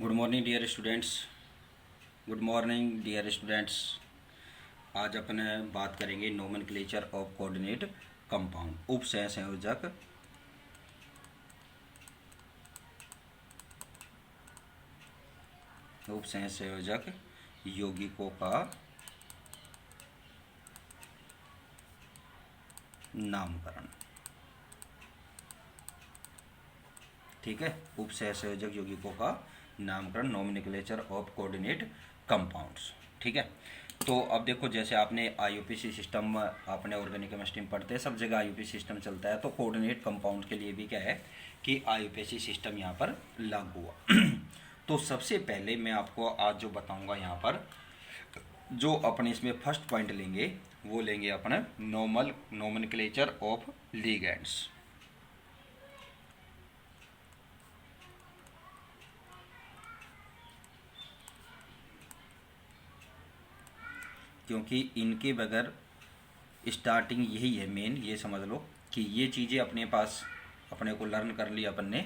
Good morning dear students. Good morning dear students. आज अपन बात करेंगे नोमेनक्लेचर ऑफ कोऑर्डिनेट कंपाउंड, उपसहसंयोजक उपसहसंयोजक यौगिकों का नामकरण। ठीक है, उपसहसंयोजक यौगिकों का नामकरण, नोमेनक्लेचर ऑफ कोऑर्डिनेट कंपाउंड्स। ठीक है, तो अब देखो, जैसे आपने आईयूपीसी सिस्टम, आपने ऑर्गेनिक केमिस्ट्री में पढ़ते हैं, सब जगह आईयूपीसी सिस्टम चलता है, तो कोऑर्डिनेट कंपाउंड के लिए भी क्या है कि आईयूपीसी सिस्टम यहाँ पर लागू हुआ। तो सबसे पहले मैं आपको आज जो बताऊंगा यहाँ पर, जो अपने इसमें फर्स्ट पॉइंट लेंगे वो लेंगे अपने नोमेनक्लेचर ऑफ लिगेंड्स। क्योंकि इनके बगैर स्टार्टिंग यही है मेन, ये समझ लो कि ये चीज़ें अपने पास अपने को लर्न कर लिया अपन ने,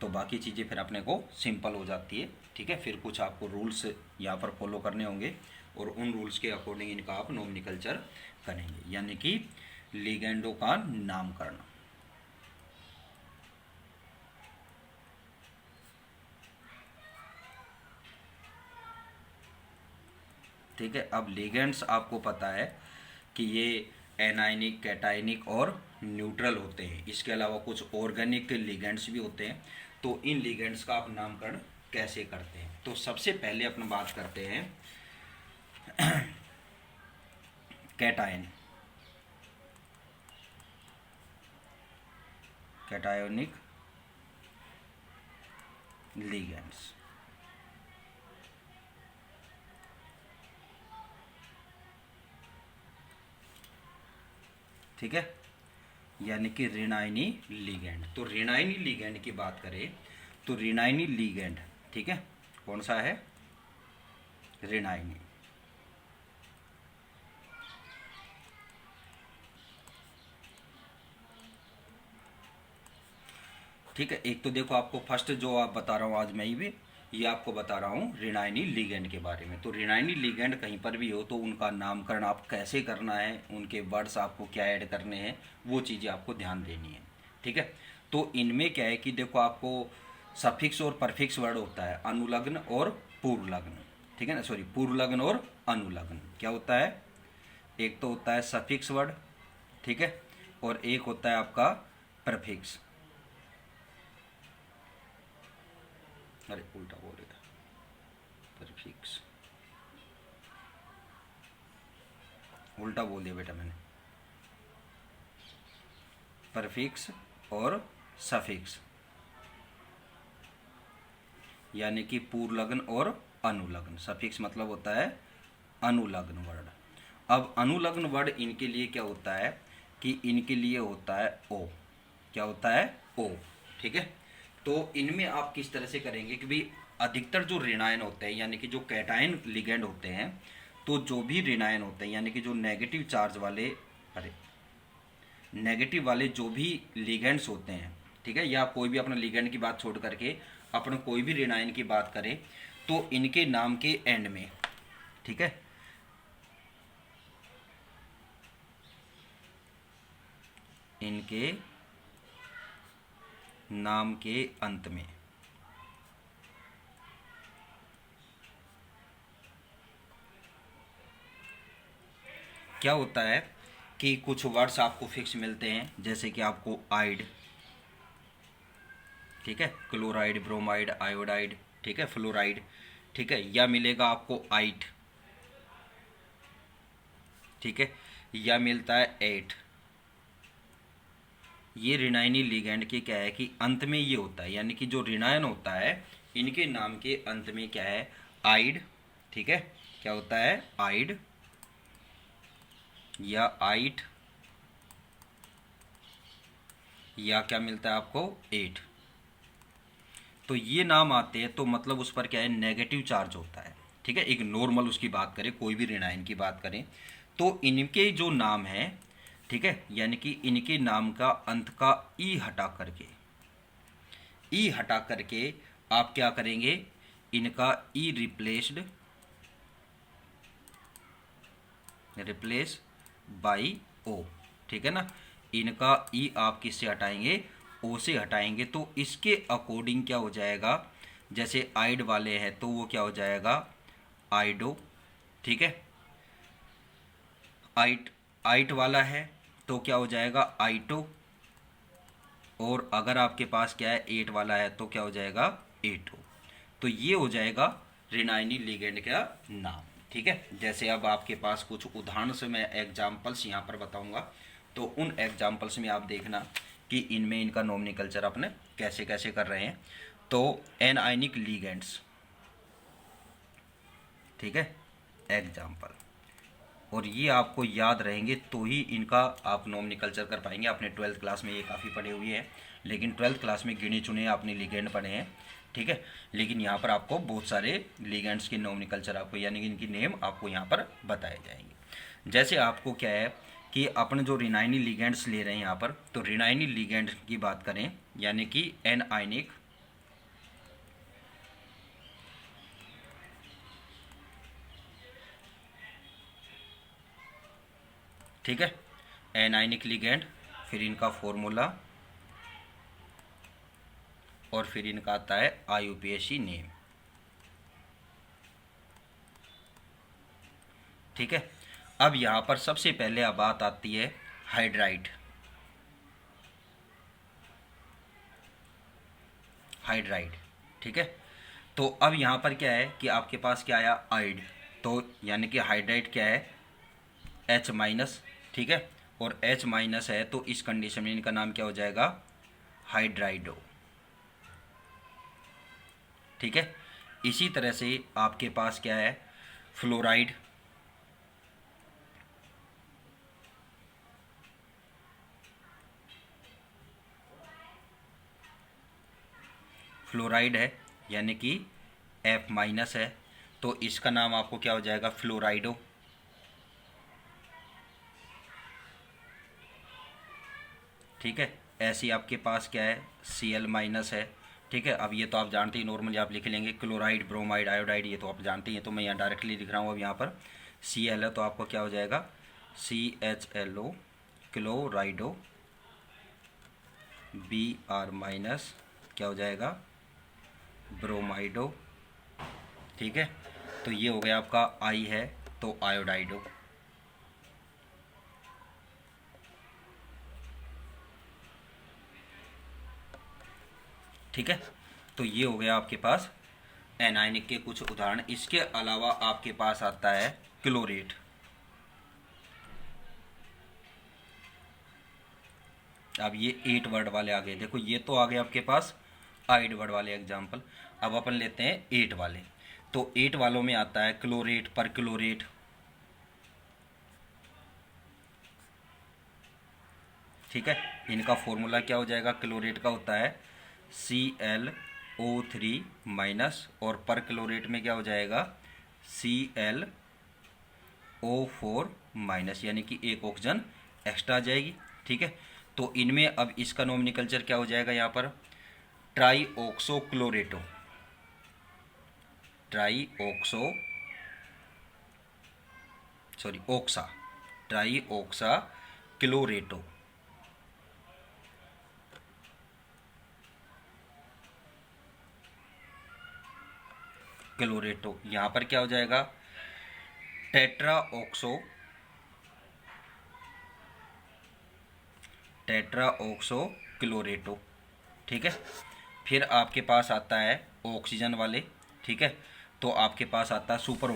तो बाकी चीज़ें फिर अपने को सिंपल हो जाती है। ठीक है, फिर कुछ आपको रूल्स यहाँ पर फॉलो करने होंगे और उन रूल्स के अकॉर्डिंग इनका आप नोमेनक्लेचर करेंगे, यानी कि लिगेंडों का नामकरण। ठीक है, अब लिगेंड्स आपको पता है कि ये एनायनिक, कैटायनिक और न्यूट्रल होते हैं। इसके अलावा कुछ ऑर्गेनिक लिगेंड्स भी होते हैं। तो इन लिगेंड्स का आप नामकरण कैसे करते हैं, तो सबसे पहले अपन बात करते हैं कैटायन, कैटायोनिक लिगेंड्स। ठीक है, यानी कि ऋणायनी लिगेंड। तो ऋणायनी लिगेंड की बात करें तो ऋणायनी लिगेंड, ठीक है, कौन सा है? ऋणायनी। ठीक है, एक तो देखो आपको फर्स्ट जो आप बता रहा हूँ आज मैं ही भी, ये आपको बता रहा हूँ ऋणायनी लिगेंड के बारे में। तो ऋणायनी लिगेंड कहीं पर भी हो तो उनका नामकरण आप कैसे करना है, उनके वर्ड्स आपको क्या ऐड करने हैं, वो चीज़ें आपको ध्यान देनी है। ठीक है, तो इनमें क्या है कि देखो आपको सफिक्स और परफिक्स वर्ड होता है, अनुलग्न और पूर्वलग्न। ठीक है ना, सॉरी, पूर्वलग्न और अनुलग्न। क्या होता है? एक तो होता है सफिक्स वर्ड, ठीक है, और एक होता है आपका प्रफिक्स। अरे उल्टा बोल रहा था, परफिक्स, उल्टा बोल दिया बेटा मैंने। परफिक्स और सफिक्स, यानी कि पूर्वलग्न और अनुलग्न। सफिक्स मतलब होता है अनुलग्न वर्ड। अब अनुलग्न वर्ड इनके लिए क्या होता है कि इनके लिए होता है ओ। क्या होता है? ओ। ठीक है, तो इनमें आप किस तरह से करेंगे कि भाई अधिकतर जो ऋणायन होते हैं, यानी कि जो कैटायन लिगेंड होते हैं, तो जो भी ऋणायन होते हैं, यानी कि जो नेगेटिव चार्ज वाले, अरे नेगेटिव वाले जो भी लिगेंड्स होते हैं, ठीक है, या कोई भी अपना लिगेंड की बात छोड़ करके अपना कोई भी ऋणायन की बात करें, तो इनके नाम के एंड में, ठीक है, इनके नाम के अंत में क्या होता है कि कुछ वर्ड्स आपको फिक्स मिलते हैं, जैसे कि आपको आइड, ठीक है, क्लोराइड, ब्रोमाइड, आयोडाइड, ठीक है, फ्लोराइड, ठीक है, या मिलेगा आपको आइट, ठीक है, या मिलता है एट। ये ऋणायनी लिगेंड के क्या है कि अंत में ये होता है, यानी कि जो ऋणायन होता है इनके नाम के अंत में क्या है? आइड। ठीक है, क्या होता है? आइड या आइट, या क्या मिलता है आपको? एट। तो ये नाम आते हैं तो मतलब उस पर क्या है? नेगेटिव चार्ज होता है। ठीक है, एक नॉर्मल उसकी बात करें, कोई भी ऋणायन की बात करें, तो इनके जो नाम है, ठीक है, यानी कि इनके नाम का अंत का ई हटा करके, ई हटा करके आप क्या करेंगे इनका ई रिप्लेस बाई ओ, ठीक है ना। इनका ई आप किससे हटाएंगे, ओ से हटाएंगे, तो इसके अकॉर्डिंग क्या हो जाएगा, जैसे आइड वाले हैं तो वो क्या हो जाएगा आइडो, ठीक है। आइट वाला है तो क्या हो जाएगा आइटो, और अगर आपके पास क्या है एट वाला है तो क्या हो जाएगा एटो। तो ये हो जाएगा रिनाइनी लिगेंड का नाम, ठीक है। जैसे अब आपके पास कुछ उदाहरण से मैं एग्जाम्पल्स यहाँ पर बताऊंगा, तो उन एग्जाम्पल्स में आप देखना कि इनमें इनका नोमेनक्लेचर अपने कैसे कैसे कर रहे हैं। तो एनायनिक लिगेंड्स, ठीक है, एग्जाम्पल, और ये आपको याद रहेंगे तो ही इनका आप नोमेनक्लेचर कर पाएंगे। आपने 12th क्लास में ये काफ़ी पढ़े हुए हैं, लेकिन 12th क्लास में गिने चुने आपने लिगेंड पढ़े हैं, ठीक है। लेकिन यहाँ पर आपको बहुत सारे लिगेंड्स के नोमेनक्लेचर आपको यानी कि इनकी नेम आपको यहाँ पर बताए जाएंगे। जैसे आपको क्या है कि अपने जो रिनाइनी लिगेंड्स ले रहे हैं यहाँ पर, तो रिनाइनी लिगेंड की बात करें यानी कि एनायनिक ठीक है, एनायनिक लिगेंड, फिर इनका फॉर्मूला, और फिर इनका आता है IUPAC नेम, ठीक है। अब यहाँ पर सबसे पहले अब बात आती है हाइड्राइड, ठीक है। तो अब यहाँ पर क्या है कि आपके पास क्या आया आइड, तो यानी कि हाइड्राइड क्या है H-, ठीक है, और H- है तो इस कंडीशन में इनका नाम क्या हो जाएगा हाइड्राइडो, ठीक है। इसी तरह से आपके पास क्या है फ्लोराइड, है यानी कि F- है तो इसका नाम आपको क्या हो जाएगा फ्लोराइडो, ठीक है। ऐसे आपके पास क्या है Cl- है, ठीक है। अब ये तो आप जानते ही, नॉर्मली आप लिख लेंगे क्लोराइड, ब्रोमाइड, आयोडाइड, ये तो आप जानते हैं, तो मैं यहाँ डायरेक्टली लिख रहा हूँ। अब यहाँ पर Cl है तो आपको क्या हो जाएगा CHLO क्लोराइडो, Br- क्या हो जाएगा ब्रोमाइडो, ठीक है। तो ये हो गया आपका I है तो आयोडाइडो, ठीक है। तो ये हो गया आपके पास एनायनिक के कुछ उदाहरण। इसके अलावा आपके पास आता है क्लोरेट। अब ये 8 वर्ड वाले आ गए, देखो ये तो आ गए आपके पास 8 वर्ड वाले एग्जाम्पल। अब अपन लेते हैं 8 वाले, तो 8 वालों में आता है क्लोरेट, पर क्लोरेट, ठीक है। इनका फॉर्मूला क्या हो जाएगा क्लोरेट का होता है ClO3- और पर क्लोरेट में क्या हो जाएगा ClO4- यानी कि एक ऑक्सीजन एक्स्ट्रा आ जाएगी, ठीक है। तो इनमें अब इसका नोमेनक्लेचर क्या हो जाएगा यहाँ पर ट्राईऑक्सोक्लोरेटो, ट्राईऑक्सा क्लोरेटो, यहाँ पर क्या हो जाएगा टेट्राऑक्सो क्लोरेटो, ठीक है। फिर आपके पास आता है ऑक्सीजन वाले, ठीक है, तो आपके पास आता है सुपर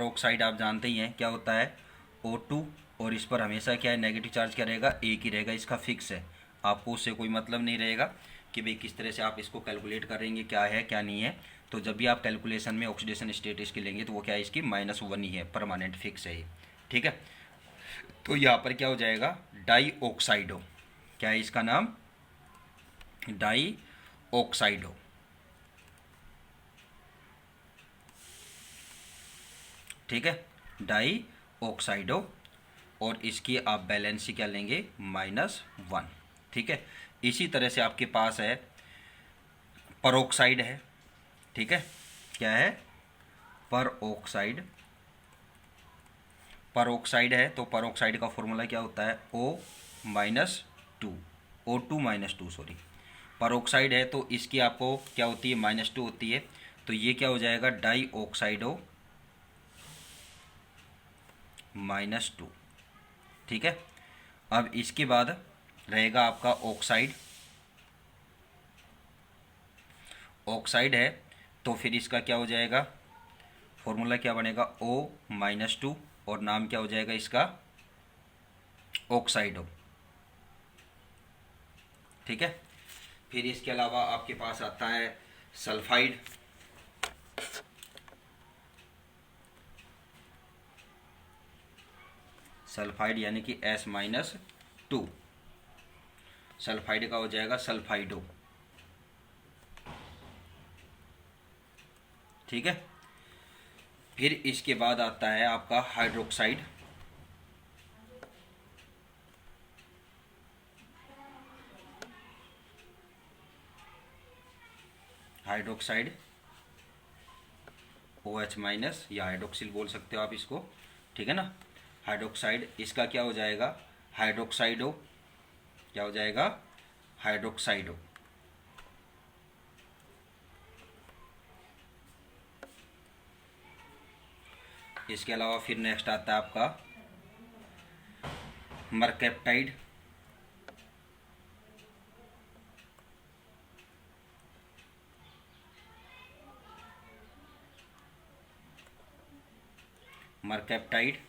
ऑक्साइड, आप जानते ही हैं क्या होता है O2, और इस पर हमेशा क्या है नेगेटिव चार्ज क्या रहेगा एक ही रहेगा, इसका फिक्स है, आपको उससे कोई मतलब नहीं रहेगा कि भाई किस तरह से आप इसको कैलकुलेट करेंगे क्या है क्या नहीं है। तो जब भी आप कैलकुलेशन में ऑक्सीडेशन स्टेट इसकी लेंगे तो वो क्या है इसकी -1 ही है, परमानेंट फिक्स है ये, ठीक है। तो यहाँ पर क्या हो जाएगा डाईऑक्साइडो, क्या है इसका नाम डाईऑक्साइडो, ठीक है, डाईऑक्साइडो। और इसकी आप बैलेंस क्या लेंगे, -1। ठीक है। इसी तरह से आपके पास है परोक्साइड है। ठीक है, क्या है, परोक्साइड। परोक्साइड है तो परोक्साइड का फॉर्मूला क्या होता है, O-2, O2-2 सॉरी। परोक्साइड है तो इसकी आपको क्या होती है, -2 होती है, तो ये क्या हो जाएगा, डाई ऑक्साइडो -2। ठीक है। अब इसके बाद रहेगा आपका ऑक्साइड। ऑक्साइड है तो फिर इसका क्या हो जाएगा, फॉर्मूला क्या बनेगा, O-2 और नाम क्या हो जाएगा इसका, ऑक्साइडो। ठीक है। फिर इसके अलावा आपके पास आता है सल्फाइड। सल्फाइड यानी कि S-2, सल्फाइड का हो जाएगा सल्फाइडो। ठीक है। फिर इसके बाद आता है आपका हाइड्रोक्साइड। हाइड्रोक्साइड OH- या हाइड्रोक्सिल बोल सकते हो आप इसको। ठीक है ना। हाइड्रोक्साइड, इसका क्या हो जाएगा, हाइड्रोक्साइडो। क्या हो जाएगा, हाइड्रोक्साइडो। इसके अलावा फिर नेक्स्ट आता है आपका मरकैप्टाइड। मरकैप्टाइड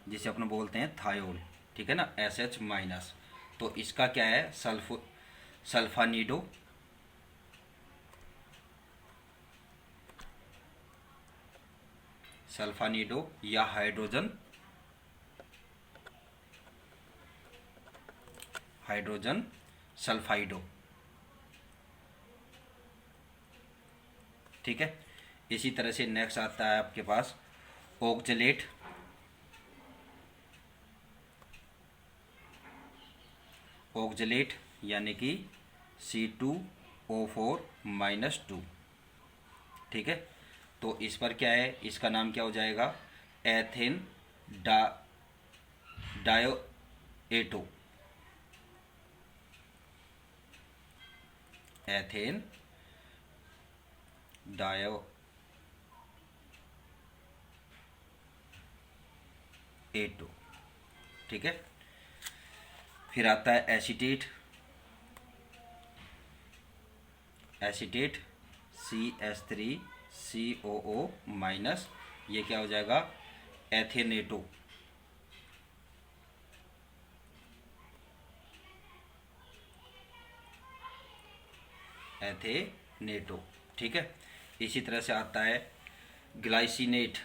जिसे अपन बोलते हैं थायोल। ठीक है ना, SH-। तो इसका क्या है, सल्फानिडो। सल्फानिडो या हाइड्रोजन सल्फाइडो। ठीक है। इसी तरह से नेक्स्ट आता है आपके पास ऑक्जेलेट। ऑक्जेलेट यानी कि C2O4-2। ठीक है। तो इस पर क्या है, इसका नाम क्या हो जाएगा, एथेन डायोएटो। एथेन डायोएटो। ठीक है। फिर आता है एसीटेट। एसीटेट CH3COO-, ये क्या हो जाएगा, एथेनेटो। एथेनेटो। ठीक है। इसी तरह से आता है ग्लाइसिनेट।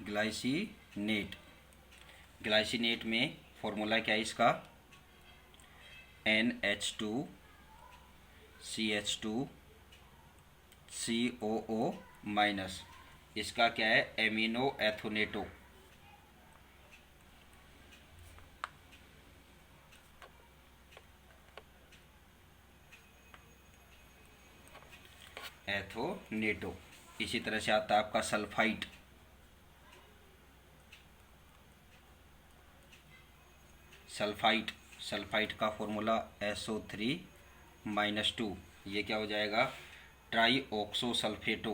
ग्लाइसिनेट, ग्लाइसिनेट में फॉर्मूला क्या है इसका, NH2CH2COO-, इसका क्या है, एमिनो एथोनेटो। एथोनेटो। इसी तरह से आता है आपका सल्फाइड। सल्फाइड, सल्फाइड का फॉर्मूला SO3-2, ये क्या हो जाएगा, tri oxo sulphato.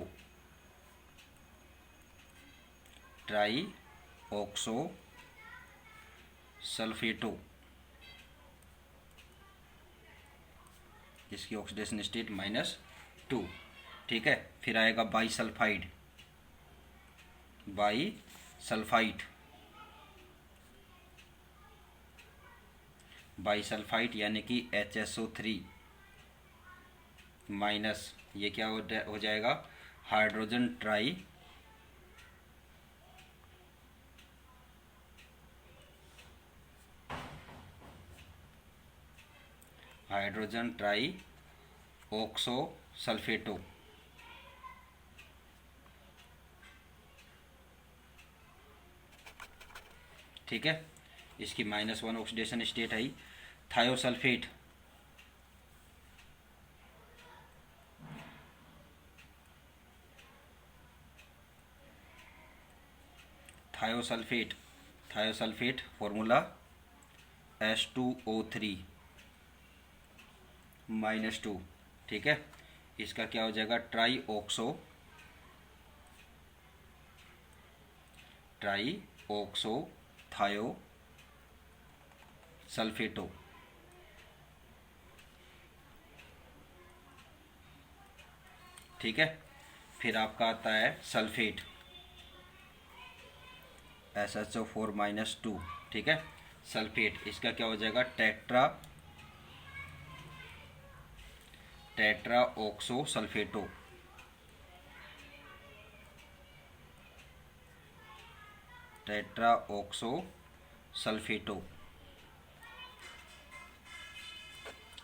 Tri oxo sulphato, इसकी ऑक्सीडेशन स्टेट -2। ठीक है। फिर आएगा bi sulphide. Bi sulphide, bi sulphide यानी कि HSO3-, ये क्या हो जाएगा, hydrogen tri hydrogen tri oxo sulphato. ठीक है, इसकी -1 ऑक्सीडेशन स्टेट है। Thiosulphate, thiosulphate thiosulphate formula H2O3 -2। ठीक है, इसका क्या हो जाएगा, ट्राई ऑक्सो थायो सल्फेटो। ठीक है, फिर आपका आता है सल्फेट SHO4-2। ठीक है, सल्फेट, इसका क्या हो जाएगा, tetra oxo सल्फेटो। Tetra oxo sulphato.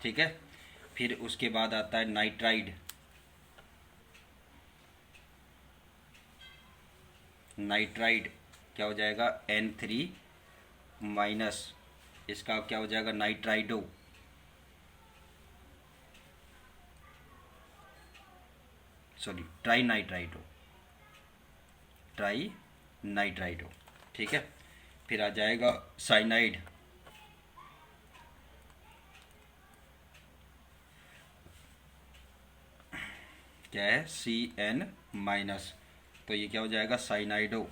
ठीक है, फिर उसके बाद आता है नाइट्राइड। नाइट्राइड क्या हो जाएगा, N3-, इसका क्या हो जाएगा, नाइट्राइडो। Sorry, try नाइट्राइडो। ठीक है, फिर आ जाएगा साइनाइड। क्या है, CN-, तो ये क्या हो जाएगा, साइनाइडो।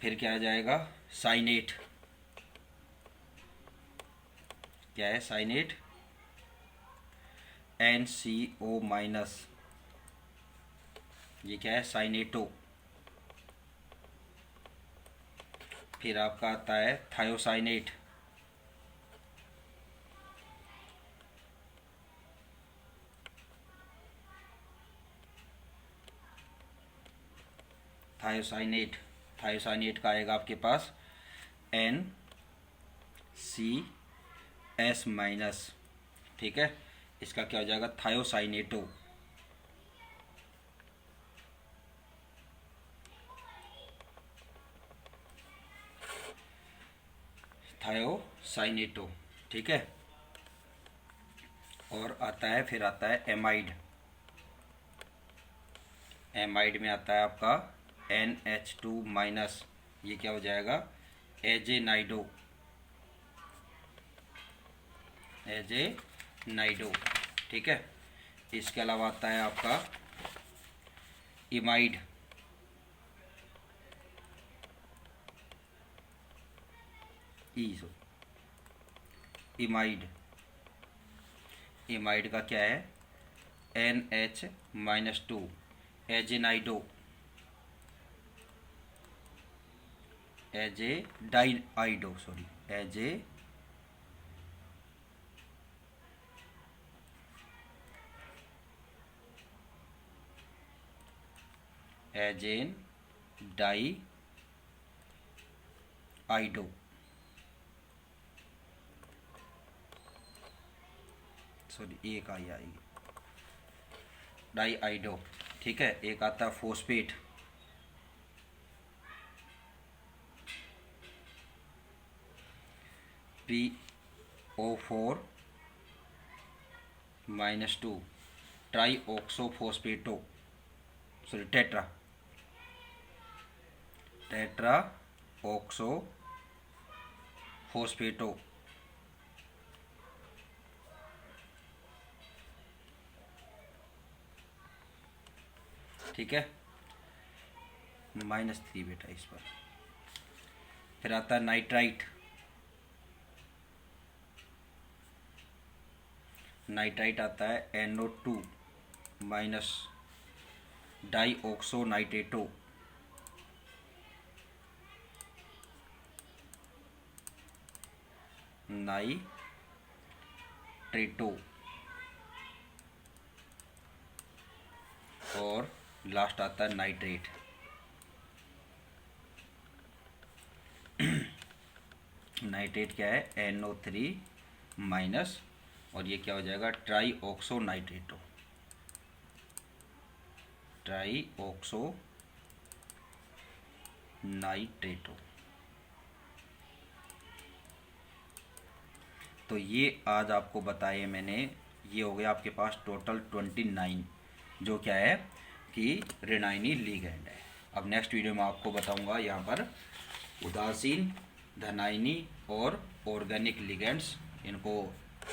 फिर क्या आ जाएगा, साइनेट। क्या है, साइनेट NCO-, ये क्या है, साइनेटो। फिर आपका आता है थायोसाइनेट। थायोसाइनेट का आएगा आपके पास NCS-। ठीक है, इसका क्या हो जाएगा, थायोसाइनेटो। थायोसाइनेटो। ठीक है, और आता है, फिर आता है एमाइड। एमाइड में आता है आपका NH2-, ये क्या हो जाएगा, एजेनाइडो। ठीक है, इसके अलावा आता है आपका इमाइड। इमाइड का क्या है, NH-2, एजेनाइडो। एजेन डाई आइडो। सॉरी, एक आई आएगी, डाई आइडो। ठीक है, एक आता है phosphate. PO4-2 tri oxo phosphato. Sorry, tetra oxo phosphato. ठीक है, -3 बेटा इस पर। फिर आता है नाइट्राइट। नाइट्राइट आता है NO2-, डाई ऑक्सो नाइट्रेटो। नाइट्रेटो और लास्ट आता है नाइट्रेट। नाइट्रेट क्या है, NO3 माइनस, और ये क्या हो जाएगा, ट्राईऑक्सो नाइट्रेटो, ट्राईऑक्सो नाइट्रेटो। तो ये आज आपको बताए मैंने, ये हो गया आपके पास टोटल 29 जो क्या है कि रेनाइनी लिगेंड है। अब नेक्स्ट वीडियो में आपको बताऊंगा यहाँ पर उदासीन, धनाइनी और ऑर्गेनिक लिगेंड्स, इनको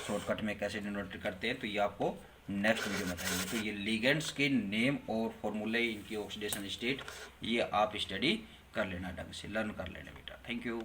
शॉर्टकट में कैसे डिनोट करते हैं, तो ये आपको नेक्स्ट वीडियो बताएंगे। तो ये लिगेंड्स के नेम और फॉर्मूले, इनकी ऑक्सीडेशन स्टेट, ये आप स्टडी कर लेना, ढंग से लर्न कर लेना बेटा। Thank you.